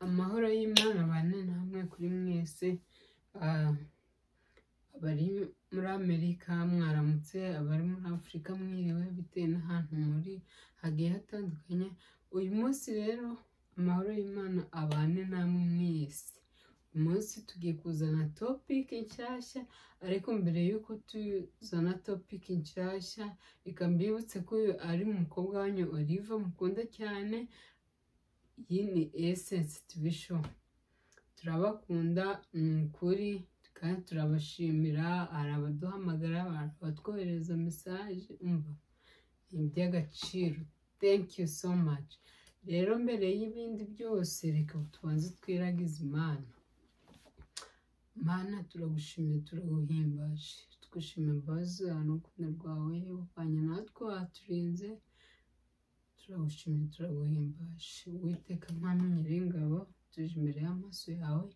Amahoro y'Imana bane namwe kuri mwese, abari muri Amerika mwaramutse, abari muri Afurika mwiriwe bitewe n'ahantu muri hagiye hatandukanye. Uyu munsi rero amahoro y'Imana abane namwe mwese. Uyu munsi tugiye kuzana topic nshyashya, ariko mbere yuko tuzana topic nshyashya reka mbibutse ko ari umukobwa wanyu Olive mukunda cyane. Iyi ni Essence TV Show. Turabakunda ni ukuri kandi turabashimira, hari abaduhamagara, hari abatwohereza message, umva ni iby'agaciro. Thank you so much. Rero mbere y'ibindi byose reka tubanze twiragize Imana. Mana turagushimiye, turaguhimbaje, tugushimiye imbabazi n'urukundo rwawe wabanye natwe waturinze. Turagushimiye, turaguhimbaje. Uwiteka Mwami Nyiringabo, tuje imbere y'amaso yawe.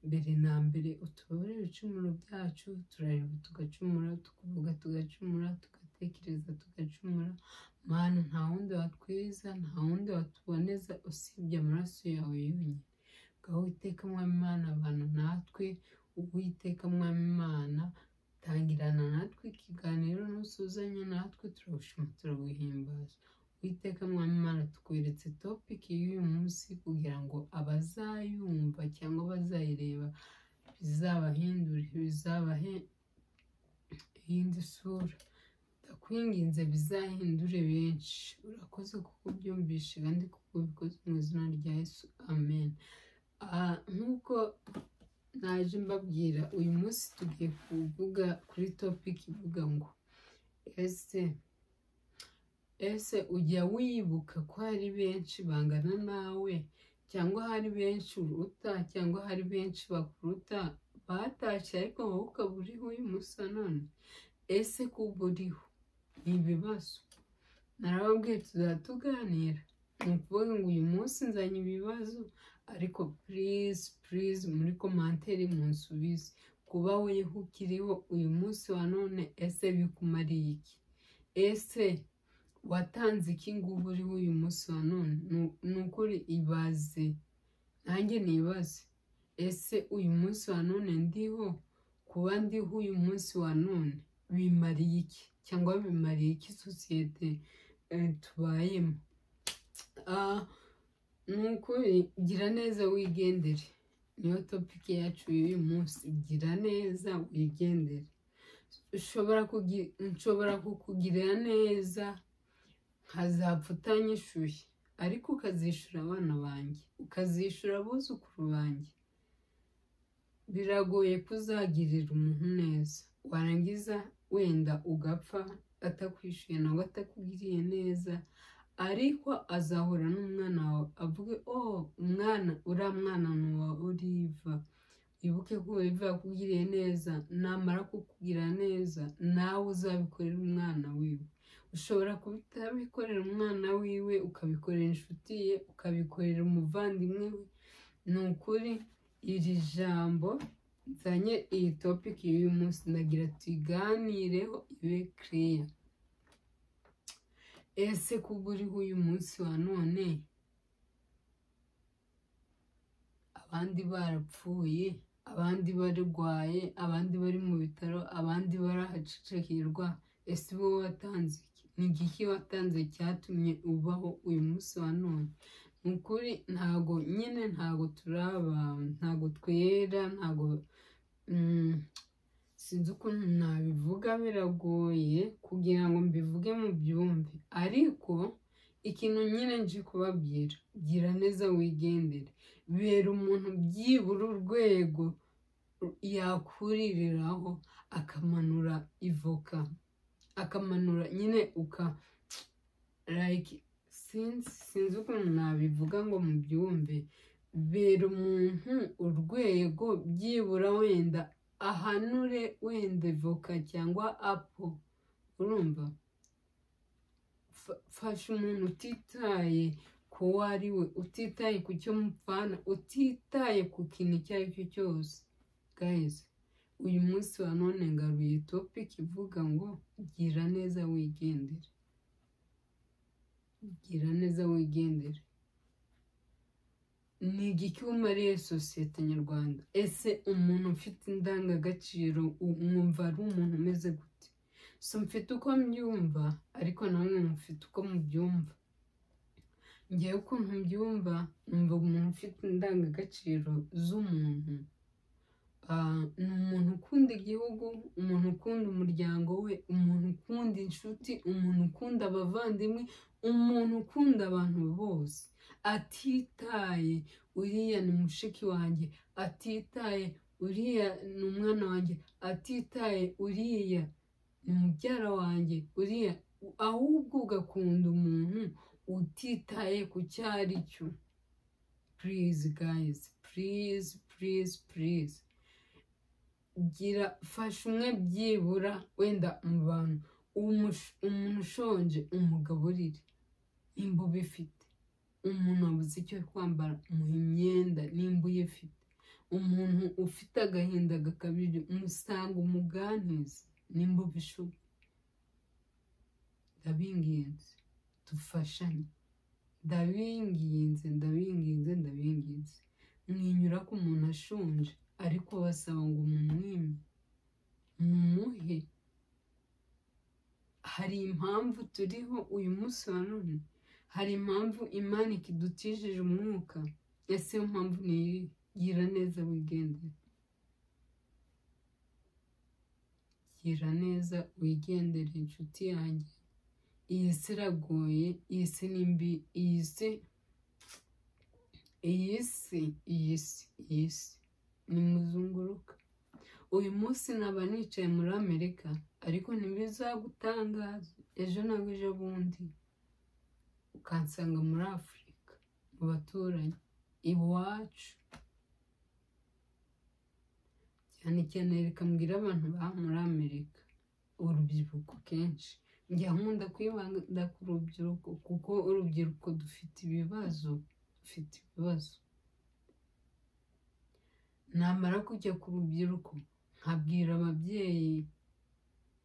Mbere na mbere utubabarire ibicumuro byacu, turareba tugacumura, tukuvuga tugacumura, tugatekereza tugacumura. Mana nta wundi watwiza, nta wundi watuboneza usibye amaraso yawe yonyine. Ngaho Uwiteka Mwami Imana abana natwe. Uwiteka Mwami Imana tangirana natwe ikiganiro n'usuzanye natwe. Turagushima, turaguhimbaza. Uwiteka Mwami Imana tukweretse topic y'uyu munsi kugira ngo abazayumva cyangwa bazayireba bizabahindure, bizabahe iyindi sura. Ndakwinginze bizahindure benshi. Urakoze kuko ubyumvishe kandi kuko ubikoze mu izina rya Yesu, amen. Nk'uko naje mbabwira, uyu munsi tugiye kuvuga kuri topic ivuga ngo ese ujya wibuka ko hari benshi bangana nawe, cyangwa hari benshi uruta, cyangwa hari benshi bakuruta batashye ariko wowe ukaba uriho uyu munsi wa none? Ese kuba uriho ni ibibazo? Narababwiye tuzatuganira. Ni ukuvuga ngo uyu munsi nzanye ibibazo, ariko please muri komantere munsubize. Kuba weho ukiriho uyu munsi wa none ese bikumariye iki? Ese watanze iki ngube uriho uyu munsi wa none? Ni ukuri ibaze, nanjye nibaze. Ese uyu munsi wa none ndiho, kuba ndiho uyu munsi wa none bimariye iki, cyangwa bimariye iki sosiyete tubayemo? Ni ukuri gira neza wigendere, niyo topic yacu y'uyu munsi. Gira neza wigendere. Nshobora kukugirira neza nkazapfa utanyishuye, ariko ukazishura abana banjye, ukazishura abuzukuru banjye. Biragoye kuzagirira umuntu neza warangiza wenda ugapfa atakwishuye nawe atakugiriye neza, ariko azahura n'umwana wawe avuge umwana uriya mwana ni uwa Olive. Wibuke ko Olive yakugiriye neza, namara kukugira neza nawe uzabikorera umwana wiwe. Ushobora kubitabikorera umwana wiwe, ukabikorera inshuti ye, ukabikorera umuvandimwe we. Ni ukuri iri jambo nzanye, iyi topic y'uyu munsi ndagira tuganireho ibe clear. Ese kuba uriho uyu munsi wa none abandi barapfuye, abandi barwaye, abandi bari mu bitaro, abandi barahacecekirwa, ese wowe watanze iki? Ni igiki watanze cyatumye ubaho uyu munsi wa none? Ni ukuri ntago turaba, ntago twera, ntago sinzi ukuntu nabivuga, biragoye kugira ngo mbivuge mu byumve, ariko ikintu nje kubabwira, gira neza wigendere. Bera umuntu byibura urwego yakuririraho, akamanura ivoka, akamanura sinzi ukuntu nabivuga ngo mubyumve. Bera umuntu urwego byibura wenda ahanure wenda ivoka cyangwa apo. Urumva? Fasha umuntu utitaye ku wari we, utitaye ku cyo mupfana, utitaye ku kintu icyo ari cyo cyose. Guys, uyu munsi wa none ngaruye topic ivuga ngo gira neza wigendere. Gira neza wigendere. ni igiki umariye sosiyete nyarwanda? Ese umuntu ufite indangagaciro mwumva ari umuntu umeze gute? So mfite uko mbyumva, ariko namwe mufite uko mubyumva. Ngewe ukuntu mbyumva, numva umuntu ufite indangagaciro z'umuntu ni umuntu ukunda igihugu, umuntu ukunda umuryango we, umuntu ukunda inshuti, umuntu ukunda abavandimwe, umuntu ukunda abantu bose, atitaye uriya ni mushiki wanjye, atitaye uriya ni umwana wanjye, atitaye uriya ni mubyara wanjye, uriya, ahubwo ugakunda umuntu utitaye ku cyo ari cyo. Please guys, please gira, fasha umwe byibura wenda mu bantu, umuntu ushonje umugaburire nimba ubifite, umuntu wabuze icyo kwambara umuha imyenda nimba uyifite, umuntu ufite agahinda gakabije umusanga umuganirize nimba ubishoboye. Ndabinginze dufashanye, ndabinginze mwinyura ko umuntu ashonje ariko basaba ngo mumwime, mumuhe. Hari impamvu turiho uyu munsi wa none, hari impamvu Imana ikidutijije umwuka. Ese iyo mpamvu ni gira neza wigendere, gira neza wigendere inshuti yanjye. Iyi si iragoye, iyi si ni mbi, iyi si ni muzunguruka. Uyu munsi naba nicaye muri Amerika, ariko ntibizagutangaza ejo nabwo ejo bundi ukansanga muri Afurika mu baturanyi iwacu. Cyane reka mbwira abantu baha muri Amerika, urubyiruko kenshi njya nkunda kwibanda ku rubyiruko, kuko urubyiruko dufite ibibazo. Namara kujya ku rubyiruko nkabwira ababyeyi,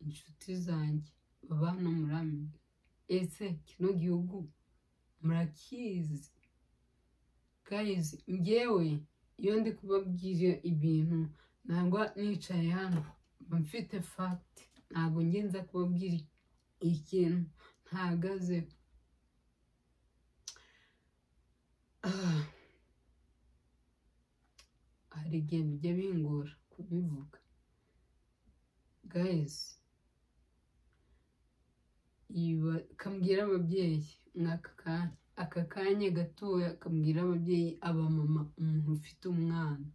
inshuti zanjye baba hano muri Amerika, ese kino gihugu murakizi? Guys, ngewe iyo ndi kubabwira ibintu ntabwo nicaye hano mba mfite fact, ntabwo ngenza kubabwira ikintu ntahagazeho. Hari igihe bijya bingora kubivuga. Guys, kambwira ababyeyi aka kanya gatoya, kambwira ababyeyi, abamama, umuntu ufite umwana,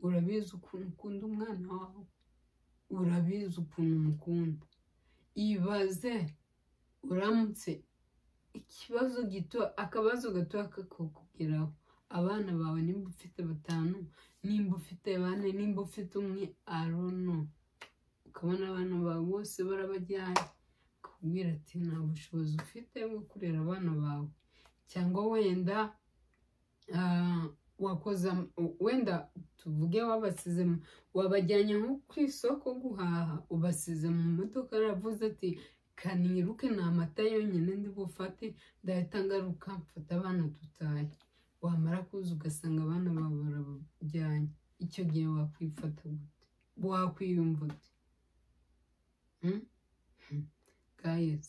urabizi ukuntu ukunda umwana wawe, urabizi ukuntu umukunda. Ibaze uramutse akabazo gato kakakugeraho, abana bawe nimba ufite 5, nimba ufite 4, nimba ufite umwe, arono, ukabona abana bawe bose barabajyanye, ukabwira ati nta bushobozi ufite bwo kurera abana bawe, cyangwa wenda wenda tuvuge wabajyanye nko ku isoko guhaha, ubasize mu modoka, aravuze ati kaniruke ni amata yonyine ndi bufate, ndahita ngaruka mfata abana dutahe. Wamara kuza ugasanga abana bawe barabajyanye, icyo gihe wakwifata gute? Wakwiyumva ute? Guys,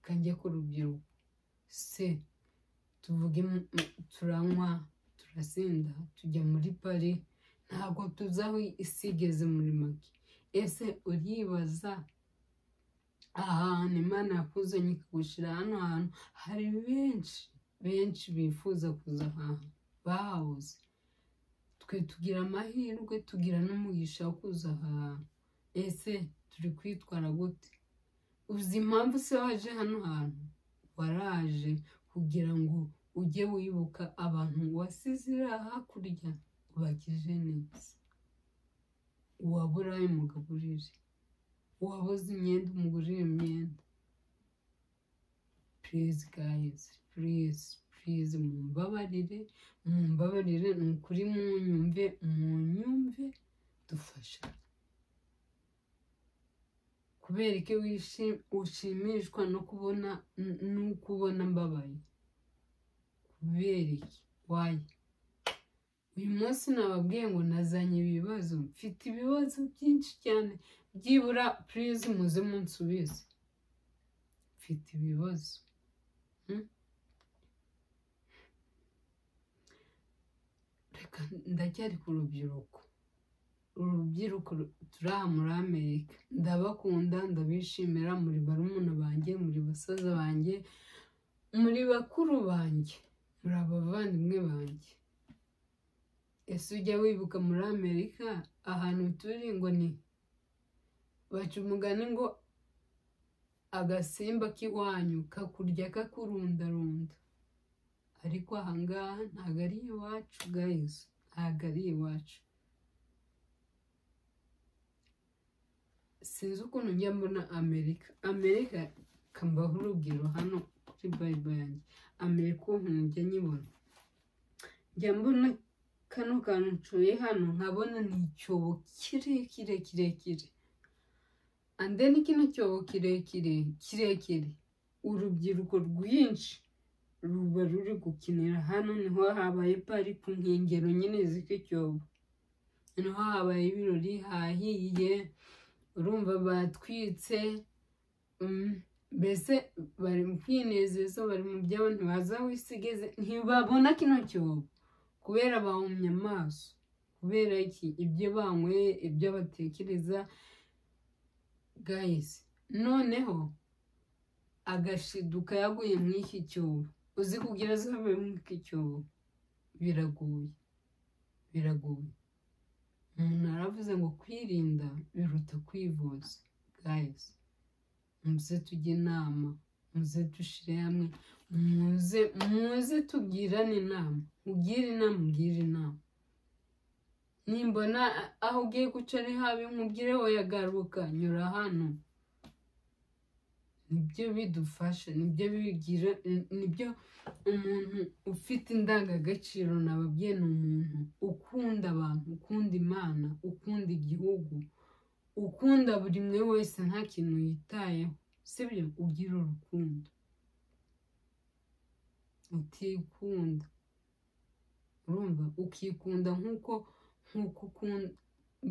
kanjye ku rubyiruko, se tuvuge turanywa, turasinda, tujya muri pari, ntabwo tuzaho isi igeze muri make. Ese uribaza ahantu Imana yakuzanye ikagushyira hano hantu, hari benshi bifuza kuza ahantu bahabuze. Twe tugira amahirwe, tugira n'umugisha wo kuza ahantu. Ese turi kwitwara gute? Uzi impamvu se waje hano hantu? Waraje kugira ngo ujye wibuka abantu wasize hakurya, ubakije neza, uwaburaye umugaburire, uwabuze imyenda umugurire imyenda. Please guys, please mumbabarire, ni ukuri munyumve dufasha. Kubera ko ushimishwa no kubona mbabaye? Kubera iki? Why? uyu munsi nababwiye ngo nazanye ibibazo, mfite ibibazo byinshi cyane, byibura please muze munsubize, mfite ibibazo. Reka ndacyari ku rubyiruko turaha muri Amerika, ndabakunda, ndabishimira, muri barumuna banjye, muri basaza banjye, muri bakuru banjye, muri abavandimwe banjye. Ese ujya wibuka muri Amerika ahantu turi ngo ni baca umugani ngo agasimba k'iwanyu kakurya kakurundarunda, ariko ahangaha ntabwo ari iwacu guys, ntabwo ari iwacu. Sinzi ukuntu njya mbona Amerika kambaho urugero hano kuri Bible yanjye. Amerika ukuntu njya nyibona, njya mbona kano kantu ncuye hano nkabona ni icyobo kirekire, and then kino cyobo kirekire urubyiruko rwinshi ruba ruri gukinira hano. Niho habaye pari ku nkengero nyine z'icyo cyobo, niho habaye ibirori, hahiye, urumva batwitse, mbese bari mu kwinezeza, bari mu byabo, ntibaza wisigeze, ntibabona kino cyobo kubera bahumye amaso. Kubera iki? Ibyo banyweye, ibyo batekereza guys. Noneho agashiduka yaguye muri iki cyobo, uzi kugira azavuye muri iki cyobo, biragoye. Umuntu aravuze ngo kwirinda biruta kwivuza guys. Muze tujye inama, muze dushire hamwe, muze tugirane inama, ugire inama. Nimbona aho ugiye guca ari habi, nkubwire wowe yagaruka, nyura hano. Nibyo bidufasha, nibyo bigira, nibyo umuntu ufite indangagaciro nababwiye, ni umuntu ukunda abantu, ukunda Imana, ukunda igihugu, ukunda buri umwe wese, nta kintu yitayeho, sibyo? Ugira urukundo, utikunda, urumva, ukikunda nk'uko ukunda,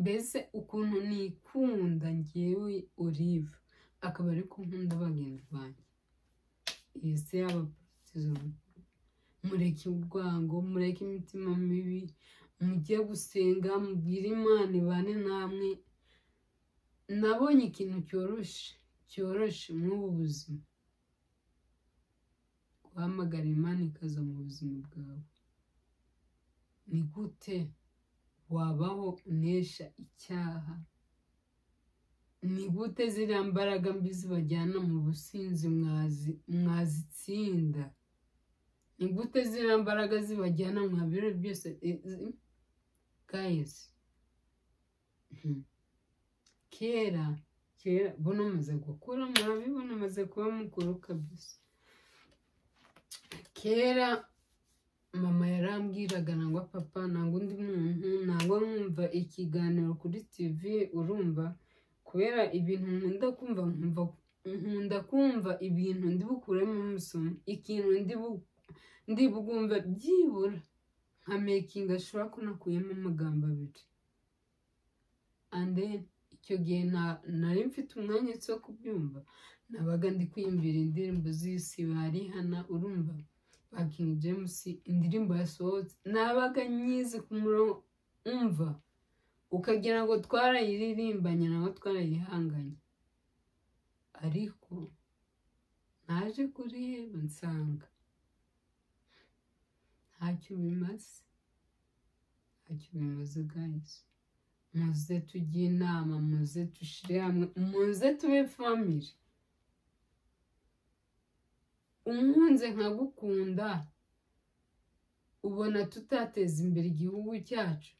mbese ukuntu nikunda njyewe Olive, akaba ari ko nkunda bagenzi banjye. Iyi si y'abapatizo, mureke urwango, mureke imitima mibi, mujye gusenga, mubwire Imana ibane namwe. Nabonye ikintu cyoroshye muri ubu buzima, guhamagara Imana ikaza mu buzima bwawe. Ni gute wabaho unesha icyaha? Ni gute ziriya mbaraga mbi zibajyana mu businzi mwazitsinda? Ni gute ziriya mbaraga zibajyana mu biro byose guys? Kera bona maze gukura, murabibona, maze kuba mukuru kabisa. Kera mama yarambwiraga nangwa papa, nangwa undi muntu, nangwa nkumva ikiganiro kuri TV, urumva, kubera ibintu nkunda kumva ibintu ndi bukuremo amasomo, ikintu ndi bugumva byibura nka making ashobora ko nakuyemo amagambo abiri. And then icyo gihe nari mfite umwanya wo kubyumva, nabaga ndi kwiyumvira indirimbo z'isi barihana, urumva, ba King James, indirimbo yasohotse nabaga nyizi ku murongo, umva, ukagira ngo twarayiririmbanye naho twarayihanganye. Ariko naje kureba nsanga ntacyo bimaze guys. Muze tujye inama, muze dushire hamwe, muze tube family. Umunze nkagukunda, ubona tutateza imbere igihugu cyacu?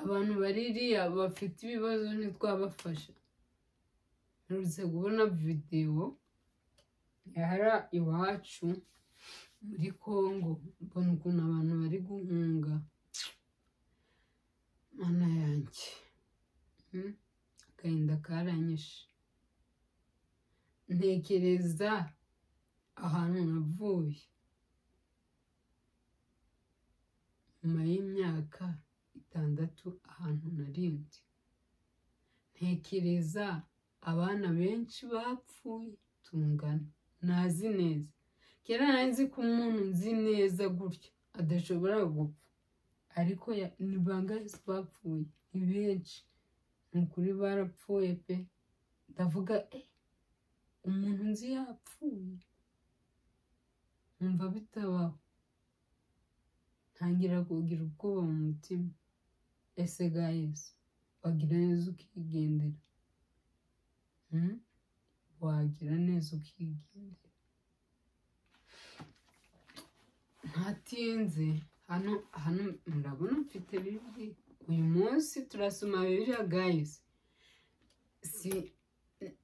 Abantu baririya bafite ibibazo ntitwabafasha. Nurutse kubona video yahara iwacu muri Congo, mbona ukuntu abantu bari guhunga. Mana yanjye, agahinda karanyishe. Ntekereza ahantu navuye, nyuma y'imyaka 6 ahantu narindi, ntekereza abana benshi bapfuye tungana, nazi neza. Kera nzi ko umuntu nzi neza gutya adashobora gupfa, ariko ni bangahe bapfuye? Ni benshi, nukuri barapfuye pe. Ndavuga umuntu nzi yapfuye, numva bitabaho, ntangira kugira ubwoba mu mutima. Ese guys, wagira neza ukigendera? Wagira neza ukigendera? Ntatinze hano murabona mfite Bibiliya. Uyu munsi turasoma Bibiliya guys.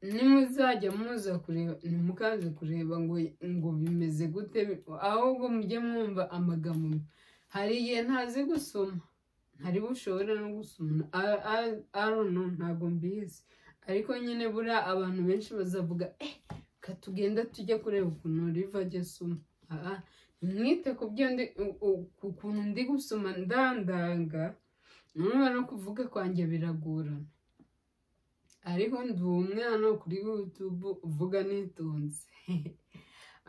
Nimuzajya muza kureba, nimukaze kureba ngo bimeze gute, ahubwo mujye mwumva amagambo. Hari igihe ntazi gusoma, ntari bushobora no gusoma, ntabwo mbizi, ariko nyine buriya abantu benshi bazavuga katugenda tujya kureba ukuntu riva ajya asoma. Mwite ku byo ukuntu ndi gusoma ndandanga, nubwo no kuvuga kwanjye biragorana, ariko ndi umwana kuri YouTube uvuga nitonze.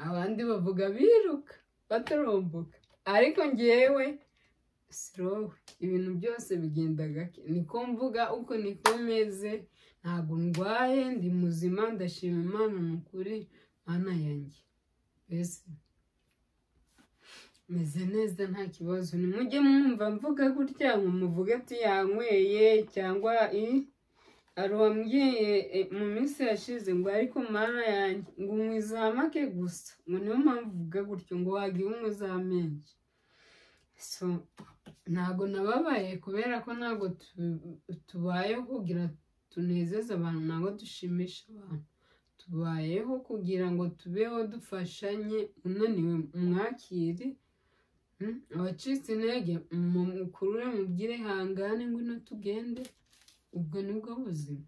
Abandi bavuga biruka bataromboka, ariko njyewe slow, ibintu byose bigenda gake. Niko mvuga, uko niko meze, ntabwo ndwaye, ndi muzima, ndashima Imana. Nukuri Mana yanjye, mbese meze neza nta kibazo. Nimujye mwumva mvuga gutya ngo muvuge ati yanyweye cyangwa arwambwiye mu minsi yashize ngo ariko Mana yanjye ngo umwizamake gusa, ngo niyo mpamvu uvuga gutyo, ngo wagiye umwizamenshi. So ntabwo nababaye, kubera ko ntabwo tubayeho kugira tunezeze abantu, ntabwo dushimisha abantu. Tubayeho kugira ngo tubeho dufashanye. Unaniwe mwakire, abacitse intege mukurure, mubwire hangane, ngwino tugende. Ubwo nibwo buzima.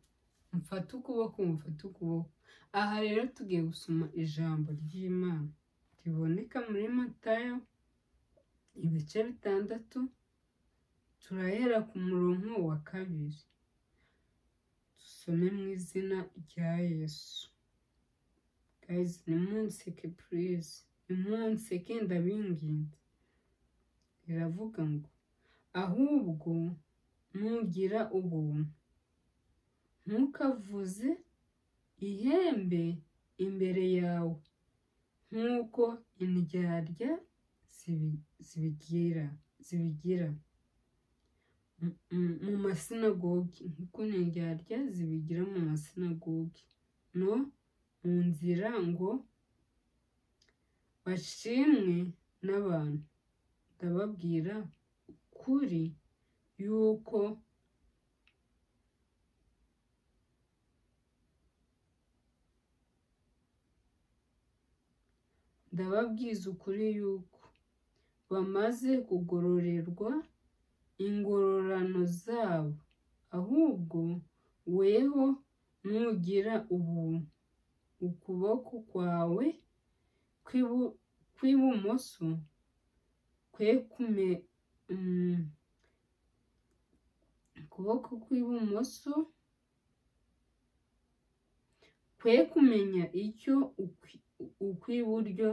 Mfate ukuboko. Aha rero tugiye gusoma ijambo ry'Imana riboneka muri Matayo ibice 6, turahera ku murongo wa 2. Dusome mu izina rya Yesu. Guys, nimunseke please, nimunseke ndabinginze. Riravuga ngo, ahubwo nugira ubuntu, ntukavuze ihembe imbere yawe nk'uko indyarya zibigira mu masinagogi, nk'uko indyarya zibigira mu masinagogi no mu nzira, ngo bashimwe n'abantu. Ndababwira ukuri yuko bamaze kugororerwa ingororano zabo. Ahubwo weho nugira ubuntu, ukuboko kwawe kw'ibumoso kwe kumenya icyo ukw'iburyo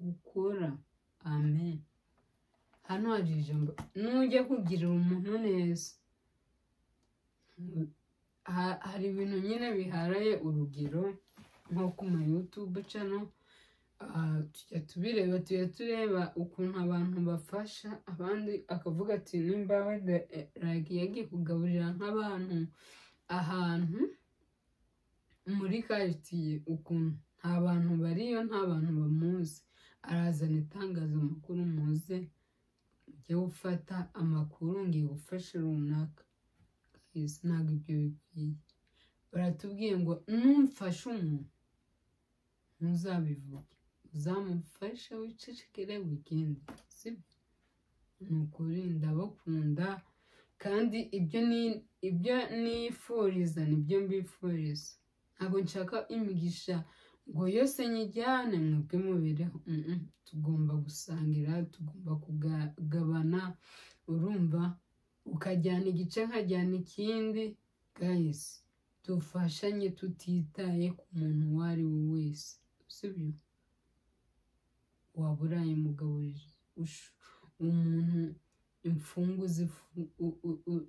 gukora. Amen. Hano hari ijambo, nujya kugirira umuntu neza, hari ibintu nyine biharaye. Urugero nko ku ma YouTube channel, tujya tureba ukuntu abantu bafasha abandi, akavuga ati nimba yagiye kugaburira nk'abantu ahantu muri quartier, ukuntu nta bantu bariyo, nta bantu bamuzi, arazana itangazamakuru, muze ujye gufata amakuru, ngiye gufasha runaka. Ntabwo ibyo bikwiye. Baratubwiye ngo numfashe umuntu ntuzabivuge, uzamufasha wicecekere wigende. Sibyo? Nukuri ndabakunda, kandi ibyo nifuriza nibyo mbifuriza. Ntabwo nshaka imigisha ngo yose nyijyane mwebwe mubireho. Tugomba gusangira, tugomba kugabana, urumva, ukajyana igice nkajyana ikindi. Guys, dufashanye tutitaye ku muntu uwo ari we wese, sibyo? Waba uraye mugaburire umuntu imfungu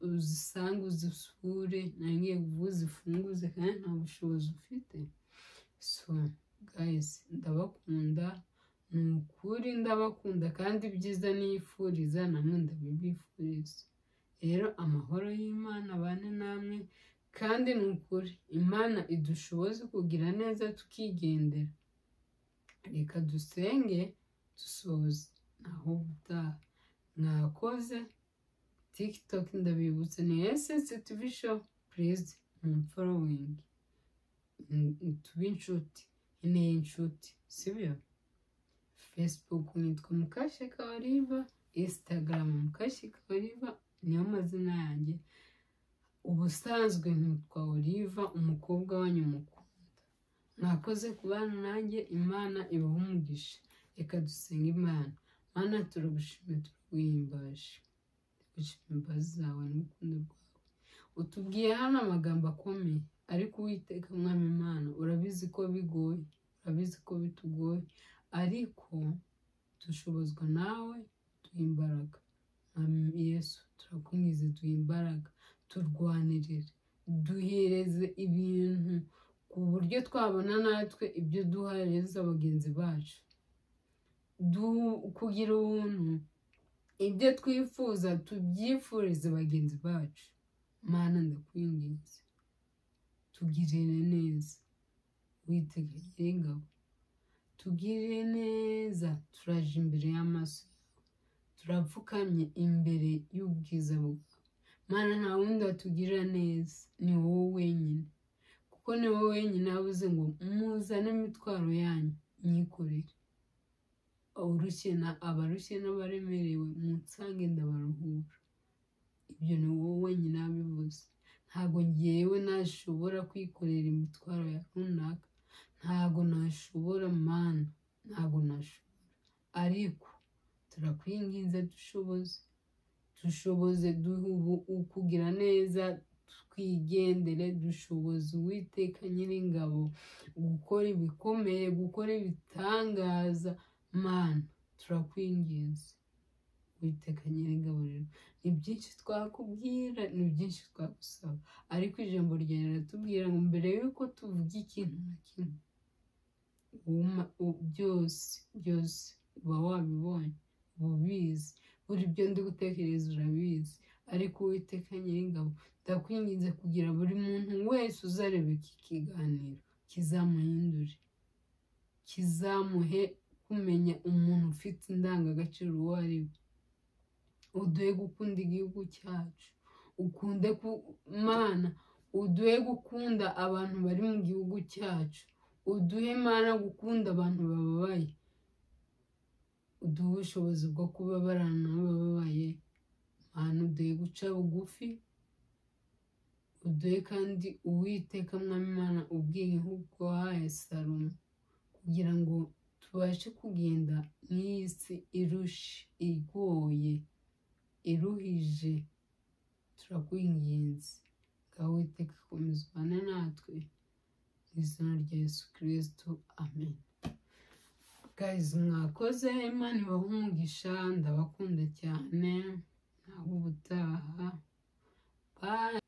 uzisanga uzisure, nangiye kuvuza ifunguze kandi nta bushobozi ufite. So guys, ndabakunda, ni ukuri ndabakunda, kandi ibyiza niyifuriza namwe ndabibifuriza. Rero amahoro y'Imana abane namwe, kandi ni ukuri Imana idushoboze kugira neza tukigendera. Reka dusenge dusoze, naho ubutaha. Mwakoze. TikTok ndabibutse ni SSTV show, please following, tube inshuti, ineye inshuti, sibyo? Facebook nitwa Mukashekawariva, Instagram Mukashekawariva, niyo mazina yanjye. Ubusanzwe nitwa Oliva, umukobwa wanyu mukunda. Mwakoze kubana nanjye, Imana ibahe umugisha. Reka dusenge Imana. Mana, turagushimye, turaguhimbaje, tugushimye imbabazi zawe n'urukundo rwawe. Utubwiye hano amagambo akomeye, ariko Uwiteka Mwami Imana, urabizi ko bigoye, urabizi ko bitugoye, ariko dushobozwa nawe, duha imbaraga. Mwami Yesu, turakwingize, duha imbaraga, turwanirire, duhereze ibintu ku buryo twabona natwe ibyo duhereza bagenzi bacu. Kugira ubuntu, ibyo twifuza tubyifurize bagenzi bacu. Mana, ndakwinginze, tugirire neza, Uwiteka Nyiringabo, tugirire neza. Turaje imbere y'amaso yawe, turapfukamye imbere y'ubwiza bwawe. Mana, nta wundi watugirira neza, ni wowe wenyine, kuko ni wowe wenyine wavuze ngo muzane imitwaro yanyu nyikorere. Abarushye n'abaremerewe munsange ndabaruhura. Ibyo ni wowe wenyine wabivuze. Ntago ngewe nashobora kwikorera imitwaro ya runaka, ntago nashobora Mana, ntago nashobora, ariko turakwinginze dushoboze kugira neza, twigendere, dushoboze Uwiteka Nyiringabo gukora ibikomeye, gukora ibitangaza. Mana, turakwinginze Uwiteka Nyiringabo. Rero ni byinshi twakubwira, ni byinshi twagusaba, ariko ijambo ryawe riratubwira ngo mbere yuko tuvuga ikintu na kimwe, byose uba wabibonye, ubizi, buri byo ndi gutekereza urabizi. Ariko Uwiteka Nyiringabo, ndakwinginze kugira buri muntu wese uzareba iki kiganiro kizamuhindure, kizamuhe kumenya umuntu ufite indangagaciro uwo ari we. Uduhe gukunda igihugu cyacu, Mana, uduhe gukunda abantu bari mu gihugu cyacu, uduhe Mana gukunda abantu bababaye, uduhe ubushobozi bwo kubabarana n'abababaye. Mana, uduhe guca bugufi, uduhe kandi Uwiteka Mwami Imana ubwiye nk'ubwo wahaye Salomo, kugira ngo tubashe kugenda mw'iyi si igoye, iruhije. Turakwinginze, ngaho Uwiteka komeza ubane natwe, mu izina rya Yesu Kristo, amen. Guys, mwakoze, Imana ibahe umugisha, ndabakunda cyane, naho ubutaha, bye.